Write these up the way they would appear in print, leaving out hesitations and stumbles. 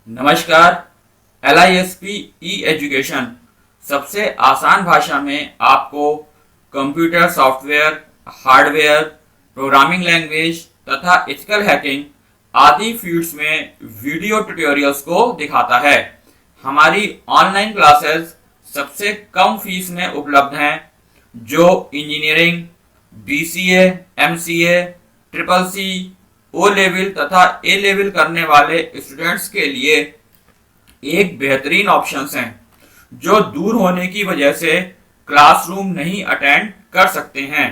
नमस्कार। LISP ई education सबसे आसान भाषा में आपको computer software, hardware, programming language तथा एथिकल हैकिंग आदि फील्ड्स में वीडियो ट्यूटोरियल्स को दिखाता है। हमारी ऑनलाइन क्लासेस सबसे कम फीस में उपलब्ध हैं, जो engineering, BCA, MCA, CCC, O level तथा ए लेवल करने वाले स्टूडेंट्स के लिए एक बेहतरीन ऑप्शंस हैं, जो दूर होने की वजह से क्लासरूम नहीं अटेंड कर सकते हैं।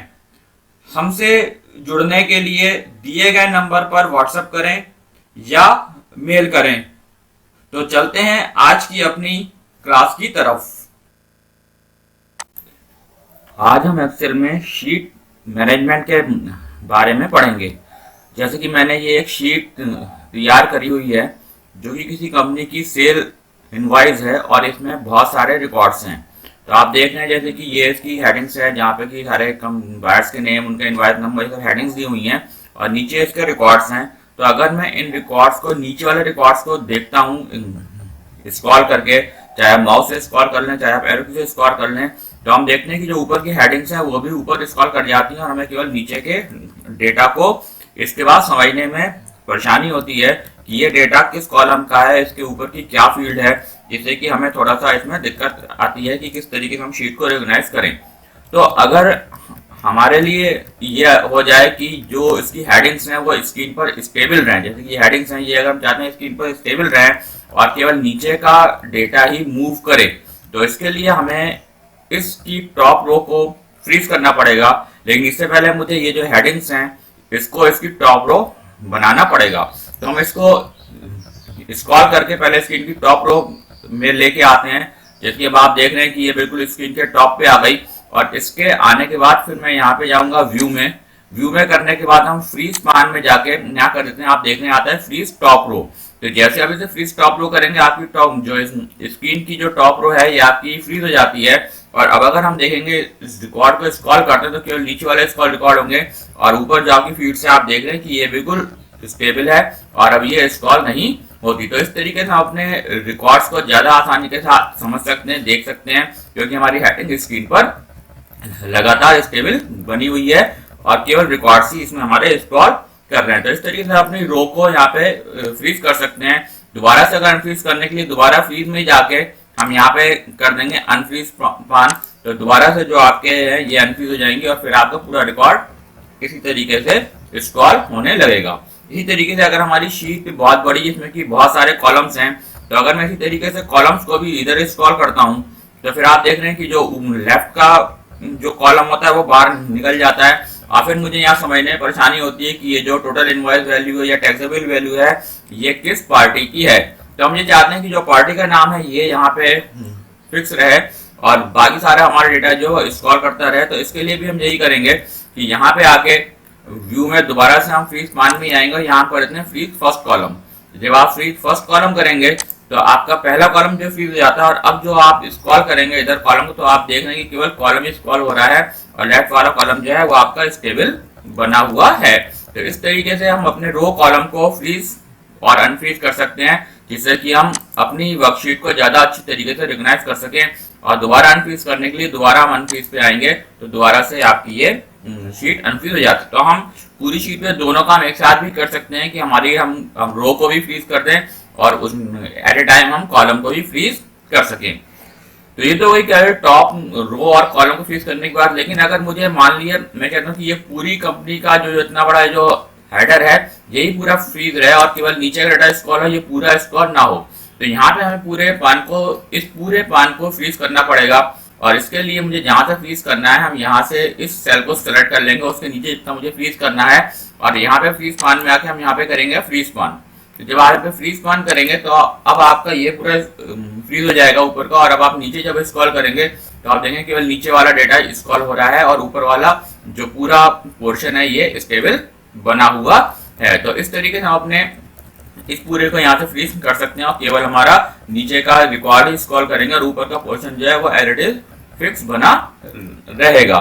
हमसे जुड़ने के लिए दिए गए नंबर पर व्हाट्सएप करें या मेल करें। तो चलते हैं आज की अपनी क्लास की तरफ। आज हम एक्सेल में शीट मैनेजमेंट के बारे में पढ़ेंगे। जैसे कि मैंने ये एक शीट तैयार करी हुई है, जो कि किसी कंपनी की सेल इनवॉइस है और इसमें बहुत सारे रिकॉर्ड्स हैं। तो आप देख रहे हैं जैसे कि ये इसकी हेडिंग्स है, जहाँ पे कि सारे बायर्स के नेम, उनका इनवॉइस नंबर, सब हेडिंग्स दी हुई हैं और नीचे इसके रिकॉर्ड्स हैं। तो अगर मैं इन रिकॉर्ड्स को, नीचे वाले रिकॉर्ड्स को देखता हूँ स्क्रॉल करके, चाहे आप माउस से स्क्रॉल कर लें, चाहे आप एरो से स्क्रॉल कर लें, तो हम देखते हैं कि जो ऊपर की हेडिंग्स हैं वो भी ऊपर स्क्रॉल कर जाती हैं और हमें केवल नीचे के डेटा को इसके बाद समझने में परेशानी होती है कि ये डेटा किस कॉलम का है, इसके ऊपर की क्या फील्ड है, जिससे कि हमें थोड़ा सा इसमें दिक्कत आती है कि किस तरीके से हम शीट को रिकॉग्नाइज करें। तो अगर हमारे लिए ये हो जाए कि जो इसकी हेडिंग्स हैं वो स्क्रीन पर स्टेबल रहें, जैसे कि हेडिंग्स हैं ये अगर हम चाहते हैं स्क्रीन पर स्टेबल रहें और केवल नीचे का डेटा ही मूव करे, तो इसके लिए हमें इसकी टॉप रो को फ्रीज करना पड़ेगा। लेकिन इससे पहले मुझे ये जो हेडिंग्स हैं इसको इसकी टॉप रो बनाना पड़ेगा। तो हम इसको स्क्रॉल करके पहले स्क्रीन की टॉप रो में लेके आते हैं। जैसे कि अब आप देख रहे हैं कि ये बिल्कुल स्क्रीन के टॉप पे आ गई और इसके आने के बाद फिर मैं यहाँ पे जाऊंगा व्यू में। व्यू में करने के बाद हम फ्रीज स्पान में जाके यहाँ कर देते हैं। आप देखने आता है फ्रीज टॉप रो। तो जैसे अभी से फ्रीज टॉप रो करेंगे, आपकी टॉप जो स्क्रीन की जो टॉप रो है ये आपकी फ्रीज हो जाती है। और अब अगर हम देखेंगे इस रिकॉर्ड को स्क्रॉल करते हैं तो केवल नीचे वाले स्क्रॉल रिकॉर्ड होंगे और ऊपर जो आपकी फीड से आप देख रहे हैं कि ये बिल्कुल स्टेबल है और अब ये स्क्रॉल नहीं होती। तो इस तरीके से हम अपने रिकॉर्ड्स को ज्यादा आसानी के साथ समझ सकते हैं, देख सकते हैं, क्योंकि हमारी हेडिंग स्क्रीन पर लगातार स्टेबल बनी हुई है और केवल रिकॉर्ड्स ही इसमें हमारे स्क्रॉल कर रहे हैं। तो इस तरीके से अपनी रो को यहाँ पे फ्रीज कर सकते हैं। दोबारा से अगर अनफ्रीज करने के लिए दोबारा फ्रीज में जाके हम यहाँ पे कर देंगे अनफ्रीज पान, तो दोबारा से जो आपके हैं ये अनफ्रीज हो जाएंगे और फिर आपका पूरा रिकॉर्ड इसी तरीके से स्क्रॉल होने लगेगा। इसी तरीके से अगर हमारी शीट बहुत बड़ी जिसमें कि बहुत सारे कॉलम्स हैं, तो अगर मैं इसी तरीके से कॉलम्स को भी इधर स्क्रॉल करता हूँ तो फिर आप देख रहे हैं कि जो लेफ्ट का जो कॉलम होता है वो बाहर निकल जाता है और फिर मुझे यहाँ समझने में परेशानी होती है कि ये जो टोटल इनवॉइस वैल्यू है या टैक्सेबल वैल्यू है ये किस पार्टी की है। तो हम ये चाहते हैं कि जो पार्टी का नाम है ये यहाँ पे फिक्स रहे और बाकी सारा हमारा डेटा जो स्क्रॉल करता रहे। तो इसके लिए भी हम यही करेंगे कि यहाँ पे आके व्यू में दोबारा से हम फ्रीज मान में आएंगे और यहाँ पर इतने फ्रीज फर्स्ट कॉलम। जब आप फ्रीज फर्स्ट कॉलम करेंगे तो आपका पहला कॉलम जो फ्रीज हो जाता है और अब जो आप स्क्रॉल करेंगे इधर कॉलम को, तो आप देख रहे हैं कि केवल कॉलम ही स्क्रॉल हो रहा है और लेफ्ट वाला कॉलम जो है वो आपका स्टेबल बना हुआ है। तो इस तरीके से हम अपने रो कॉलम को फ्रीज और अनफ्रीज कर सकते हैं, जिससे कि हम अपनी वर्कशीट को ज्यादा अच्छी तरीके से रिकॉग्नाइज कर सकें और दोबारा अनफ्रीज करने के लिए दोबारा हम अनफ्रीज पे आएंगे तो दोबारा से आपकी ये शीट अनफ्रीज हो जाती है। तो हम पूरी शीट में दोनों काम एक साथ भी कर सकते हैं कि हमारी हम रो को भी फ्रीज कर दें और उस एट ए टाइम हम कॉलम को भी फ्रीज कर सकें। तो ये तो वही क्या है टॉप रो और कॉलम को फ्रीज करने के बाद। लेकिन अगर मुझे मान लिया मैं कहता हूँ कि ये पूरी कंपनी का जो इतना बड़ा जो हेडर है यही पूरा फ्रीज रहे और केवल नीचे का डाटा स्क्रॉल है, ये पूरा स्क्रॉल ना हो, तो यहाँ पे हमें पूरे पान को फ्रीज करना पड़ेगा। और इसके लिए मुझे जहां से फ्रीज करना है हम यहाँ से इस सेल को सेलेक्ट कर लेंगे, उसके नीचे जितना मुझे फ्रीज करना है और यहाँ पे फ्रीज पान में आके हम यहाँ पे करेंगे फ्रीज पान। तो जब आप फ्रीज पान करेंगे तो अब आपका ये पूरा फ्रीज हो जाएगा ऊपर का और अब आप नीचे जब स्क्रॉल करेंगे तो आप देखेंगे केवल नीचे वाला डेटा स्क्रॉल हो रहा है और ऊपर वाला जो पूरा पोर्शन है ये स्टेबल बना हुआ है। तो इस तरीके से हम अपने इस पूरे को यहाँ से फ्रीज कर सकते हैं और केवल हमारा नीचे का रिकॉर्ड ही स्क्रॉल करेंगे और ऊपर का पोर्शन जो है वो एज इट इज फिक्स बना रहेगा।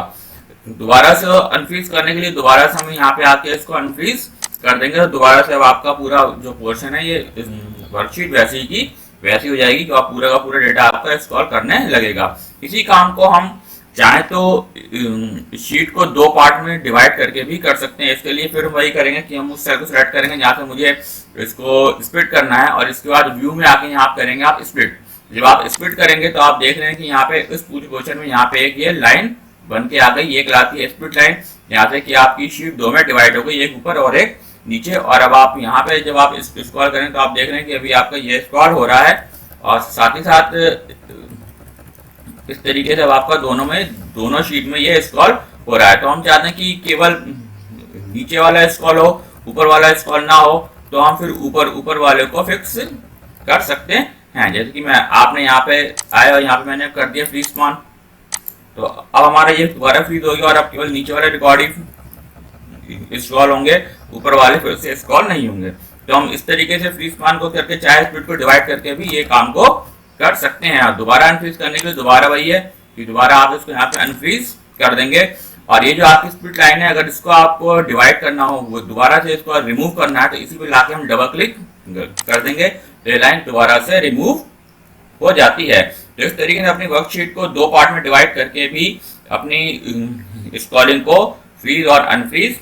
दोबारा से अनफ्रीज करने के लिए दोबारा से हम यहाँ पे आके इसको अनफ्रीज कर देंगे तो दोबारा से अब आपका पूरा जो पोर्शन है ये वर्कशीट वैसी की वैसी हो जाएगी कि आप पूरा का पूरा डेटा आपका स्क्रॉल करने लगेगा। इसी काम को हम चाहे तो शीट को दो पार्ट में डिवाइड करके भी कर सकते हैं। इसके लिए फिर वही करेंगे कि हम उस सेल को सेलेक्ट करेंगे जहाँ से मुझे इसको स्प्लिट करना है, और इसके बाद व्यू में आके यहाँ करेंगे आप स्प्लिट। जब आप स्प्लिट करेंगे तो आप देख रहे हैं कि यहाँ पे इस पूरी क्वेश्चन में यहाँ पे एक ये लाइन बन के आ गई, एक लाती है स्प्लिट लाइन, यहाँ से कि आपकी शीट दो में डिवाइड हो गई, एक ऊपर और एक नीचे। और अब आप यहाँ पे जब आप स्क्रॉल करें तो आप देख रहे हैं कि अभी आपका ये स्क्रॉल हो रहा है, और साथ ही साथ इस तरीके से अब आपका दोनों शीट में ये स्क्रॉल हो रहा है। तो हम चाहते हैं कि केवल नीचे वाला स्क्रॉल हो, ऊपर वाला स्क्रॉल ना हो, तो हम फिर ऊपर वाले को फिक्स कर सकते हैं। जैसे कि आपने यहाँ पे आए और यहाँ पे मैंने कर दिया फ्रीज स्पान, तो अब हमारा ये दोबारा फ्रीज हो गया और अब केवल नीचे वाले रिकॉर्डिंग स्क्रॉल होंगे, ऊपर वाले फिर से स्क्रॉल नहीं होंगे। तो हम इस तरीके से फ्रीज स्पान को करके चाहे स्प्लिट को डिवाइड करके भी ये काम को कर सकते हैं। दोबारा अनफ्रीज करने के लिए दोबारा वही है कि दोबारा आप इसको यहाँ पे अनफ्रीज कर देंगे, और ये जो आपकी स्प्लिट लाइन है अगर इसको आपको डिवाइड करना हो, वो दोबारा से इसको रिमूव करना है, तो इसी पे लाके हम डबल क्लिक कर देंगे तो ये लाइन दोबारा से रिमूव हो जाती है। तो इस तरीके से अपनी वर्कशीट को दो पार्ट में डिवाइड करके भी अपनी स्क्रॉलिंग को फ्रीज और अनफ्रीज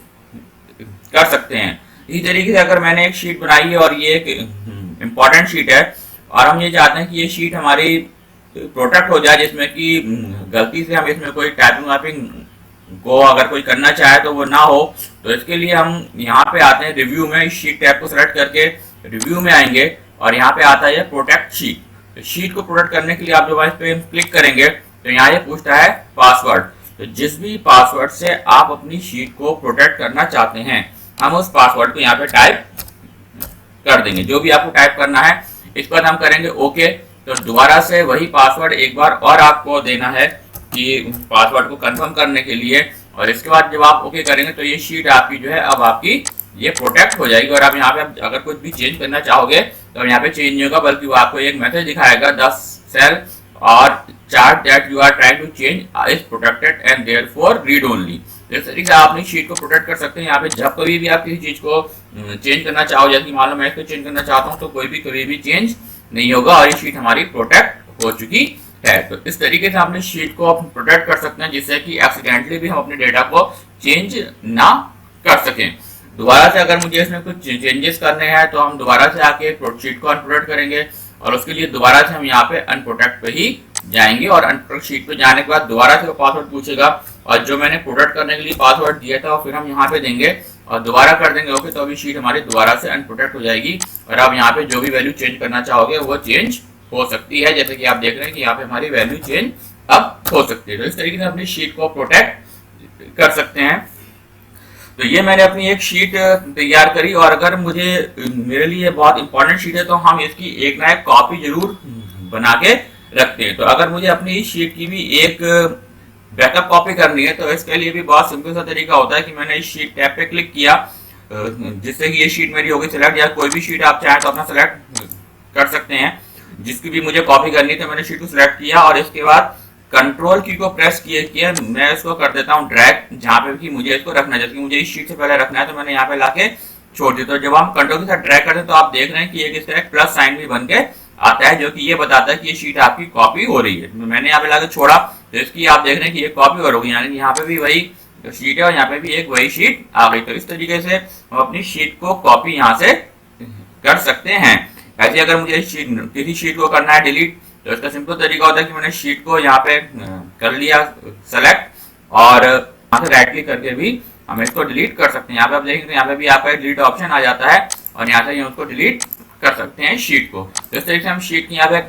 कर सकते हैं। इसी तरीके से अगर मैंने एक शीट बनाई है और ये एक इम्पॉर्टेंट शीट है, और हम ये चाहते हैं कि ये शीट हमारी प्रोटेक्ट हो जाए, जिसमें कि गलती से हम इसमें कोई टाइपिंग वाइपिंग को अगर कोई करना चाहे तो वो ना हो, तो इसके लिए हम यहाँ पे आते हैं रिव्यू में, इस शीट टैब को सेलेक्ट करके रिव्यू में आएंगे और यहाँ पे आता है प्रोटेक्ट शीट। तो शीट को प्रोटेक्ट करने के लिए आप जब इस पे क्लिक करेंगे तो यहाँ ये पूछता है पासवर्ड। तो जिस भी पासवर्ड से आप अपनी शीट को प्रोटेक्ट करना चाहते हैं, हम उस पासवर्ड को यहाँ पे टाइप कर देंगे, जो भी आपको टाइप करना है। इस पर हम करेंगे ओके, तो दोबारा से वही पासवर्ड एक बार और आपको देना है कि पासवर्ड को कंफर्म करने के लिए, और इसके बाद जब आप ओके करेंगे तो ये शीट आपकी जो है अब आपकी ये प्रोटेक्ट हो जाएगी। और आप यहाँ पे अगर कुछ भी चेंज करना चाहोगे तो यहाँ पे चेंज नहीं होगा, बल्कि वो आपको एक मैसेज दिखाएगा, the cell or chart that you are trying to change is protected and therefore read only. इस तरीके से आप अपनी शीट को प्रोटेक्ट कर सकते हैं। यहाँ पे जब कभी भी आप किसी चीज को चेंज करना चाहो, जैसे मान लो मैं इसको चेंज करना चाहता हूँ, तो कोई भी कभी भी चेंज नहीं होगा और ये शीट हमारी प्रोटेक्ट हो चुकी है। तो इस तरीके से अपनी शीट को प्रोटेक्ट कर सकते हैं, जिससे कि एक्सीडेंटली भी हम अपने डेटा को चेंज ना कर सकें। दोबारा से अगर मुझे इसमें कुछ चेंजेस करने हैं तो हम दोबारा से आके शीट को अनप्रोटेक्ट करेंगे, और उसके लिए दोबारा से हम यहाँ पे अनप्रोटेक्ट पे ही जाएंगे, और अनप्रोटेक्ट शीट पे जाने के बाद दोबारा से पासवर्ड पूछेगा, और जो मैंने प्रोटेक्ट करने के लिए पासवर्ड दिया था फिर हम यहाँ पे देंगे और दोबारा कर देंगे ओके। तो अभी शीट हमारी दोबारा से अनप्रोटेक्ट हो जाएगी, और अब यहाँ पे जो भी वैल्यू चेंज करना चाहोगे वो चेंज हो सकती है। जैसे कि आप देख रहे हैं कि यहाँ पे हमारी वैल्यू चेंज अब हो सकती है। तो इस तरीके से अपनी शीट को प्रोटेक्ट कर सकते हैं। तो ये मैंने अपनी एक शीट तैयार करी, और अगर मुझे मेरे लिए बहुत इंपॉर्टेंट शीट है तो हम इसकी एक ना एक कॉपी जरूर बना के रखते हैं। तो अगर मुझे अपनी इस शीट की भी एक बैकअप कॉपी करनी है तो इसके लिए भी बहुत सिंपल सा तरीका होता है कि मैंने इस शीट टैब पे क्लिक किया, जिससे कि ये शीट मेरी होगी सिलेक्ट, या कोई भी शीट आप चाहें तो अपना सेलेक्ट कर सकते हैं। जिसकी भी मुझे कॉपी करनी तो मैंने शीट को सिलेक्ट किया, और इसके बाद कंट्रोल की को प्रेस किए मैं इसको कर देता हूँ ड्रैग, जहाँ पे भी मुझे इसको रखना है। जैसे कि मुझे इस शीट से पहले रखना है तो मैंने यहाँ पे लाके छोड़ दिया। तो जब हम कंट्रोल के साथ ड्रैग करते हैं तो आप देख रहे हैं कि एक इस तरह प्लस साइन भी बन के आता है, जो कि ये बताता है कि ये शीट आपकी कॉपी हो रही है। मैंने यहाँ पे लाके छोड़ा तो इसकी आप देख रहे हैं कि ये कॉपी हो रही है, यानी यहाँ पे भी वही शीट है और यहाँ पे भी एक वही शीट आ गई। तो इस तरीके से हम अपनी शीट को कॉपी यहाँ से कर सकते हैं। ऐसे अगर मुझे किसी शीट को करना है डिलीट, तो इसका सिंपल तरीका होता है कि मैंने शीट को यहाँ पे कर लिया सेलेक्ट, और यहाँ से राइट क्लिक करके भी हम इसको डिलीट कर सकते हैं। यहाँ पे आप देखेंगे यहाँ पे भी आपका डिलीट ऑप्शन आ जाता है, और यहाँ से उसको डिलीट कर सकते हैं शीट को। तो इस तरीके से हम शीट की यहाँ पे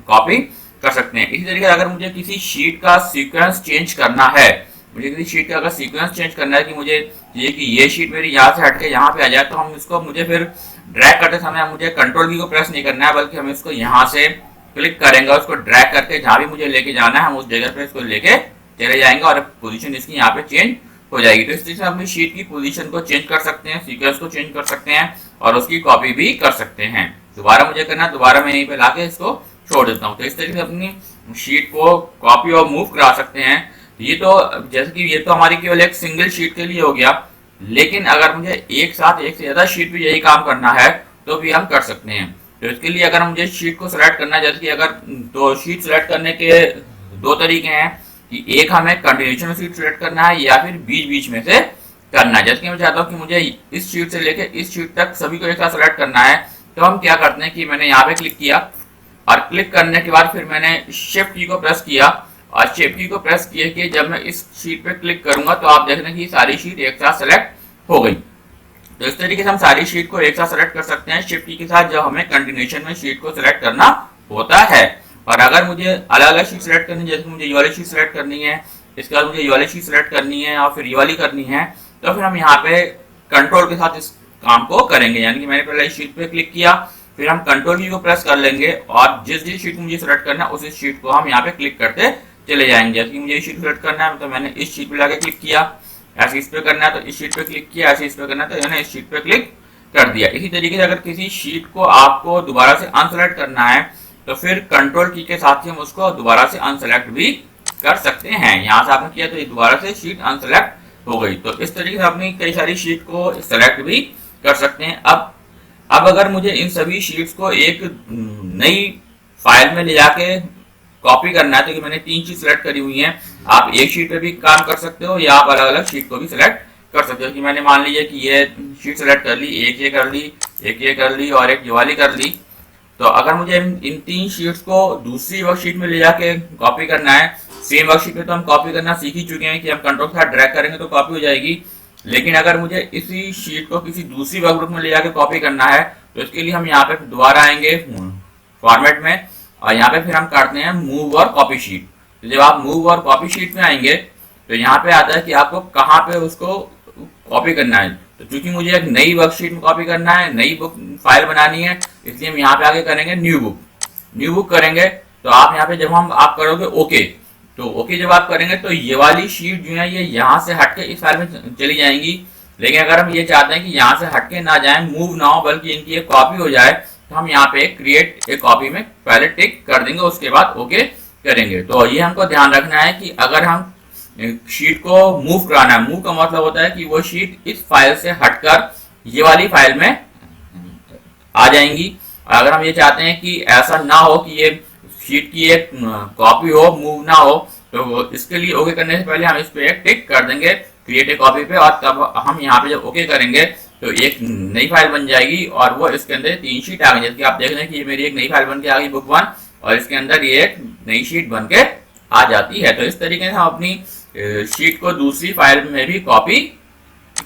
कॉपी कर सकते हैं। इसी तरीके से अगर मुझे किसी शीट का सीक्वेंस चेंज करना है, मुझे किसी शीट का अगर सीक्वेंस चेंज करना है कि मुझे ये कि ये शीट मेरी यहाँ से हटके यहाँ पे आ जाए, तो हम इसको मुझे फिर ड्रैग करते समय मुझे कंट्रोल की को प्रेस नहीं करना है, बल्कि हम इसको यहाँ से क्लिक करेंगे, उसको ड्रैग करके जहाँ भी मुझे लेके जाना है हम उस जगह पे इसको लेके चले जाएंगे, और पोजीशन इसकी यहाँ पे चेंज हो जाएगी। तो इस तरीके से अपनी शीट की पोजीशन को चेंज कर सकते हैं, सीक्वेंस को चेंज कर सकते हैं, और उसकी कॉपी भी कर सकते हैं। दोबारा मुझे करना, दोबारा मैं यहीं पे लाके इसको छोड़ देता हूँ। तो इस तरीके से अपनी शीट को कॉपी और मूव करा सकते हैं। ये तो जैसे कि ये तो हमारी केवल एक सिंगल शीट के लिए हो गया, लेकिन अगर मुझे एक साथ एक से ज्यादा शीट पे यही काम करना है तो भी हम कर सकते हैं। तो इसके लिए अगर मुझे शीट को सिलेक्ट करना है, जैसे कि अगर तो शीट सिलेक्ट करने के दो तरीके हैं कि एक हमें कंटिन्यूएशन में शीट सिलेक्ट करना है या फिर बीच बीच में से करना है। जैसे कि मैं चाहता हूँ कि मुझे इस शीट से लेकर इस शीट तक सभी को एक साथ सिलेक्ट करना है, तो हम क्या करते हैं कि मैंने यहाँ पे क्लिक किया और क्लिक करने के बाद फिर मैंने शिफ्ट की को प्रेस किया और शिफ्ट की को प्रेस किए कि जब मैं इस शीट पे क्लिक करूंगा तो आप देख रहे हैं कि सारी शीट एक साथ सेलेक्ट हो गई। तो इस तरीके से हम सारी शीट को एक साथ सेलेक्ट कर सकते हैं शिफ्ट की के साथ, जब हमें कंटिन्यूएशन में शीट को सिलेक्ट करना होता है। और अगर मुझे अलग अलग शीट सिलेक्ट करनी है, जैसे मुझे ये वाली शीट सिलेक्ट करनी है, इसके बाद मुझे ये वाली शीट सिलेक्ट करनी है और फिर ये वाली करनी है, तो फिर हम यहाँ पे कंट्रोल के साथ इस काम को करेंगे। यानी कि मैंने पहले इस शीट पे क्लिक किया, फिर हम कंट्रोल की को प्रेस कर लेंगे और जिस जिस शीट मुझे सिलेक्ट करना है उस शीट को हम यहाँ पे क्लिक करते चले जाएंगे। जैसे कि मुझे इस शीट सिलेक्ट करना है तो मैंने इस शीट पे जाके क्लिक किया, ऐसे इस पे करना है तो इस शीट पे क्लिक किया, ऐसे इस पे करना है तो मैंने इस शीट पे क्लिक कर दिया। इसी तरीके से अगर किसी शीट को आपको दोबारा से अनसेलेक्ट करना है तो फिर कंट्रोल की के साथ ही हम उसको दोबारा से अनसेलेक्ट भी कर सकते हैं। यहाँ से आपने किया तो दोबारा से शीट अनसेलेक्ट हो गई। तो इस तरीके से अपनी कई सारी शीट को सेलेक्ट भी कर सकते हैं। अब अगर मुझे इन सभी शीट्स को एक नई फाइल में ले जाके कॉपी करना है, तो कि मैंने 3 शीट सिलेक्ट करी हुई हैं, आप एक शीट पे भी काम कर सकते हो या आप अलग अलग शीट को भी सिलेक्ट कर सकते हो। कि मैंने मान लीजिए कि ये शीट सिलेक्ट कर ली, एक ये कर ली, एक ये कर ली और एक ये वाली कर ली। तो अगर मुझे इन 3 शीट्स को दूसरी वर्कशीट में ले जाके कॉपी करना है, सेम वर्कशीट में तो हम कॉपी करना सीख ही चुके हैं कि हम कंट्रोल के साथ ड्रैग करेंगे तो कॉपी हो जाएगी। लेकिन अगर मुझे इसी शीट को किसी दूसरी वर्कबुक में ले जाके कॉपी करना है तो इसके लिए हम यहाँ पे दोबारा आएंगे फॉर्मेट में और यहाँ पे फिर हम करते हैं मूव और कॉपी शीट। तो जब आप मूव और कॉपी शीट में आएंगे तो यहाँ पे आता है कि आपको कहाँ पे उसको कॉपी करना है। तो चूंकि मुझे एक नई वर्कशीट में कॉपी करना है, नई बुक फाइल बनानी है, इसलिए हम यहाँ पे आगे करेंगे न्यू बुक करेंगे। तो आप यहाँ पे जब आप करोगे ओके, तो ओके जब आप करेंगे तो ये वाली शीट जो है ये यहाँ से हटके इस फाइल में चली जाएंगी। लेकिन अगर हम ये चाहते हैं कि यहाँ से हटके ना जाए, मूव ना हो, बल्कि इनकी एक कॉपी हो जाए, तो हम यहाँ पे क्रिएट ए कॉपी में पहले टिक कर देंगे, उसके बाद ओके करेंगे। तो ये हमको ध्यान रखना है कि अगर हम शीट को मूव कराना है, मूव का मतलब होता है कि वो शीट इस फाइल से हटकर ये वाली फाइल में आ जाएंगी। और अगर हम ये चाहते हैं कि ऐसा ना हो कि ये शीट की एक कॉपी हो, मूव ना हो, तो इसके लिए ओके करने से पहले हम इस पे एक टिक कर देंगे क्रिएट ए कॉपी पे, और तब हम यहाँ पे जब ओके करेंगे तो एक नई फाइल बन जाएगी और वो इसके अंदर 3 शीट आ गई। जैसे कि आप देख रहे हैं कि ये मेरी एक नई फाइल बन के आ गई बुक 1 और इसके अंदर ये एक नई शीट बन के आ जाती है। तो इस तरीके से हम अपनी शीट को दूसरी फाइल में भी कॉपी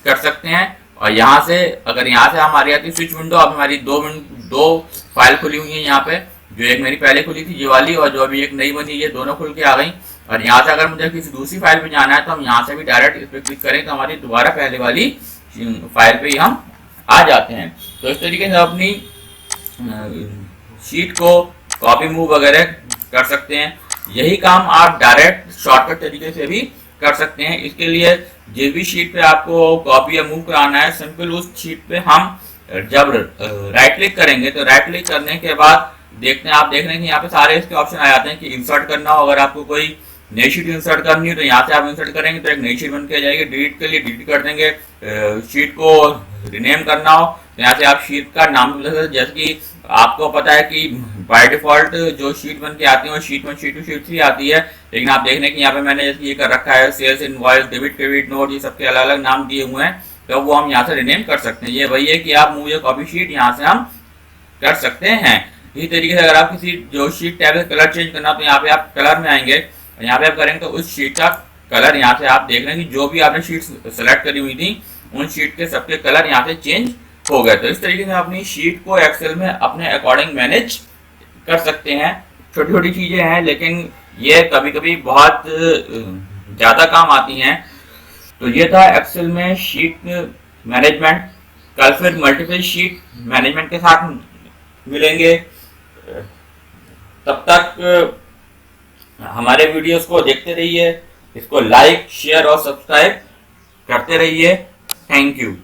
कर सकते हैं। और यहाँ से अगर यहाँ से हमारी आती स्विच विंडो, अब हमारी दो फाइल खुली हुई है यहाँ पे, जो एक मेरी पहले खुली थी ये वाली और जो अभी एक नई बनी, ये दोनों खुल के आ गई। और यहाँ से अगर मुझे किसी दूसरी फाइल पे जाना है तो हम यहाँ से भी डायरेक्ट इस पर क्लिक करें तो हमारी दोबारा पहले वाली फाइल पे ही हम आ जाते हैं। तो इस तरीके से अपनी शीट को कॉपी मूव वगैरह कर सकते हैं। यही काम आप डायरेक्ट शॉर्टकट तरीके से भी कर सकते हैं। इसके लिए जिस भी शीट पे आपको कॉपी या मूव कराना है, सिंपल उस शीट पे हम जब राइट क्लिक करेंगे तो राइट क्लिक करने के बाद आप देख रहे हैं कि यहाँ पे सारे इसके ऑप्शन आ जाते हैं कि इंसर्ट करना हो। अगर आपको कोई नई शीट इंसर्ट करनी है तो यहाँ से आप इंसर्ट करेंगे तो एक नई शीट बन के आ जाएगी। डिलीट के लिए डिलीट कर देंगे। शीट को रिनेम करना हो तो यहाँ से आप शीट का नाम भी बदल सकते। जैसे कि आपको पता है कि बाय डिफॉल्ट जो शीट बन के आती है वो शीट 1, शीट 2, शीट 3 आती है। लेकिन आप देख रहे हैं कि यहाँ पे मैंने जैसे ये कर रखा है sales invoice, debit credit note, ये सबके अलग अलग नाम दिए हुए हैं, तो वो हम यहाँ से रिनेम कर सकते हैं। ये वही है कि आप मूव या कॉपी शीट यहाँ से हम कर सकते हैं। इसी तरीके से अगर आप किसी जो शीट टैब का कलर चेंज करना तो यहाँ पे आप कलर में आएंगे, यहाँ पे आप करेंगे तो उस शीट का कलर यहाँ से आप देख रहे हैं कि जो भी आपने शीट सेलेक्ट करी हुई थी उन शीट के सबके कलर यहाँ से चेंज हो गए। तो इस तरीके से अपनी शीट को एक्सेल में अपने अकॉर्डिंग मैनेज कर सकते हैं। छोटी छोटी चीजें हैं लेकिन ये कभी कभी बहुत ज्यादा काम आती हैं। तो ये था एक्सेल में शीट मैनेजमेंट। कल फिर मल्टीपल शीट मैनेजमेंट के साथ मिलेंगे। तब तक हमारे वीडियोस को देखते रहिए, इसको लाइक, शेयर और सब्सक्राइब करते रहिए। Thank you.